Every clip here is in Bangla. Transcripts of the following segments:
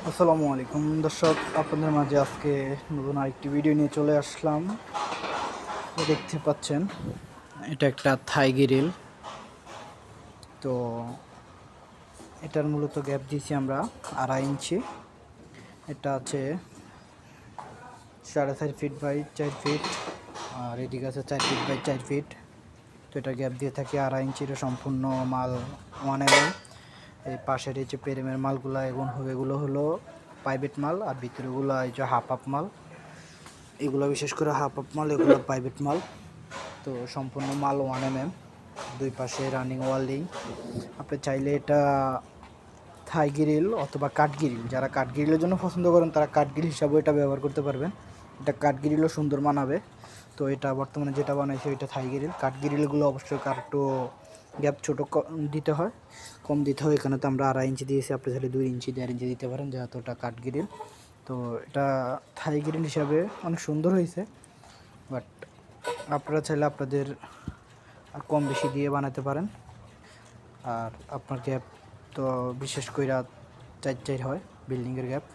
আসসালামু আলাইকুম দর্শক, আপনাদের মাঝে আজকে নতুন আরেকটি ভিডিও নিয়ে চলে আসলাম। দেখতে পাচ্ছেন এটা একটা থাই গ্রিল। তো এটার মূলত গ্যাপ দিয়েছি আমরা 2.5 ইঞ্চি। এটা আছে 4.5 ফিট বাই 4 ফিট, আর এদিকে আছে 4 ফিট বাই 4 ফিট। তো এটা গ্যাপ দিয়ে থাকি 2.5 ইঞ্চির সম্পূর্ণ মাল 1 mm। এই পাশের এই যে পেরেমের মালগুলো এগুলো হলো প্রাইভেট মাল, আর ভিতরেগুলো এই যে হাফ মাল। এগুলো বিশেষ করে হাফ মাল, এগুলো প্রাইভেট মাল। তো সম্পূর্ণ মাল 1 mm, দুই পাশে রানিং ওয়েল্ডিং। আপনি চাইলে এটা থাই গ্রিল অথবা কাঠ গ্রিল, যারা কাঠ গ্রিলের জন্য পছন্দ করেন তারা কাঠ গ্রিল হিসাবে এটা ব্যবহার করতে পারবেন। এটা কাঠ গ্রিলও সুন্দর মানাবে। তো এটা বর্তমানে যেটা বানাইছে ওইটা থাই গ্রিল। কাঠ গ্রিলগুলো অবশ্যই একটু গ্যাপ ছোটো দিতে হয়, কম দিতে হয়। এখানে তো আমরা 2.5 ইঞ্চি দিয়েছি, আপনি চাইলে 2 ইঞ্চি 1.5 ইঞ্চি দিতে পারেন, যেহেতু ওটা কাঠ গ্রিল। তো এটা থাই গ্রিল হিসাবে অনেক সুন্দর হয়েছে, বাট আপনারা চাইলে আপনাদের কম বেশি দিয়ে বানাতে পারেন। আর আপনার গ্যাপ তো বিশেষ করে 4 হয় বিল্ডিংয়ের গ্যাপ।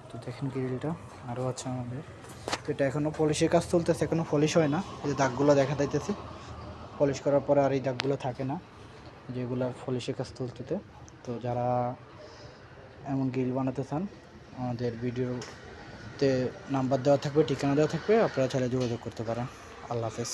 তো দেখেন গ্রিলটা আরও আছে আমাদের। তো এটা এখনও পলিশের কাজ চলতেছে, এখনও পলিশ হয় না। এই যে দাগগুলো দেখা যাইতেছে, পলিশ করার পরে আর এই দাগগুলো থাকে না, যেগুলো পলিশের কাজ চলতেছে। তো যারা এমন গ্রিল বানাতে চান, আমাদের ভিডিওতে নাম্বার দেওয়া থাকবে, ঠিকানা দেওয়া থাকবে, আপনারা চাইলে যোগাযোগ করতে পারেন। আল্লাহ হাফেজ।